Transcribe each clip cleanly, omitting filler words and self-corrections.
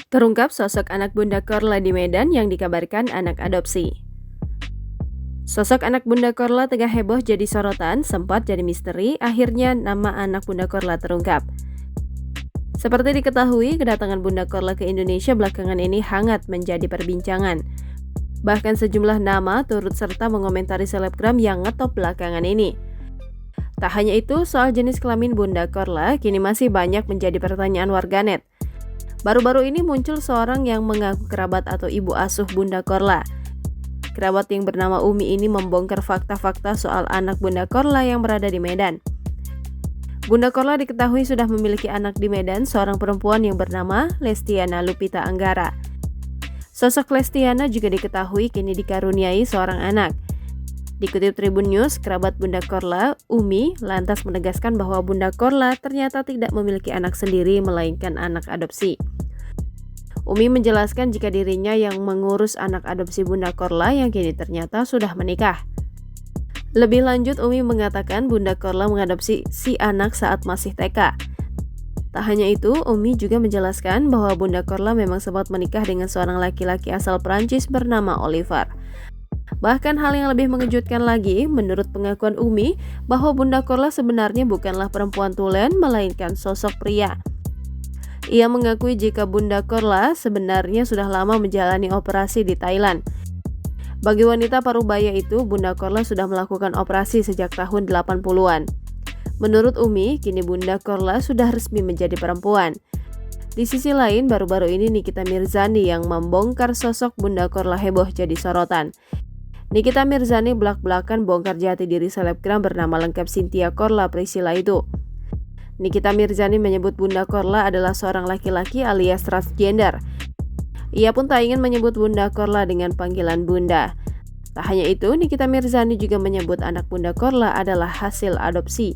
Terungkap sosok anak Bunda Korla di Medan yang dikabarkan anak adopsi. Sosok anak Bunda Korla tengah heboh jadi sorotan, sempat jadi misteri, akhirnya nama anak Bunda Korla terungkap. Seperti diketahui, kedatangan Bunda Korla ke Indonesia belakangan ini hangat menjadi perbincangan. Bahkan sejumlah nama turut serta mengomentari selebgram yang ngetop belakangan ini. Tak hanya itu, soal jenis kelamin Bunda Korla kini masih banyak menjadi pertanyaan warganet. Baru-baru ini muncul seorang yang mengaku kerabat atau ibu asuh Bunda Korla. Kerabat yang bernama Umi ini membongkar fakta-fakta soal anak Bunda Korla yang berada di Medan. Bunda Korla diketahui sudah memiliki anak di Medan, seorang perempuan yang bernama Lestiana Lupita Anggara. Sosok Lestiana juga diketahui kini dikaruniai seorang anak. Dikutip Tribun News, kerabat Bunda Korla, Umi, lantas menegaskan bahwa Bunda Korla ternyata tidak memiliki anak sendiri melainkan anak adopsi. Umi menjelaskan jika dirinya yang mengurus anak adopsi Bunda Korla yang kini ternyata sudah menikah. Lebih lanjut, Umi mengatakan Bunda Korla mengadopsi si anak saat masih TK. Tak hanya itu, Umi juga menjelaskan bahwa Bunda Korla memang sempat menikah dengan seorang laki-laki asal Prancis bernama Oliver. Bahkan hal yang lebih mengejutkan lagi, menurut pengakuan Umi, bahwa Bunda Korla sebenarnya bukanlah perempuan tulen, melainkan sosok pria. Ia mengakui jika Bunda Korla sebenarnya sudah lama menjalani operasi di Thailand. Bagi wanita parubaya itu, Bunda Korla sudah melakukan operasi sejak tahun 80-an. Menurut Umi, kini Bunda Korla sudah resmi menjadi perempuan. Di sisi lain, baru-baru ini Nikita Mirzani yang membongkar sosok Bunda Korla heboh jadi sorotan. Nikita Mirzani belak-belakan bongkar jati diri selebgram bernama lengkap Cynthia Korla Priscilla itu. Nikita Mirzani menyebut Bunda Korla adalah seorang laki-laki alias transgender. Ia pun tak ingin menyebut Bunda Korla dengan panggilan Bunda. Tak hanya itu, Nikita Mirzani juga menyebut anak Bunda Korla adalah hasil adopsi.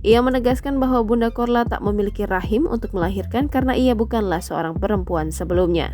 Ia menegaskan bahwa Bunda Korla tak memiliki rahim untuk melahirkan karena ia bukanlah seorang perempuan sebelumnya.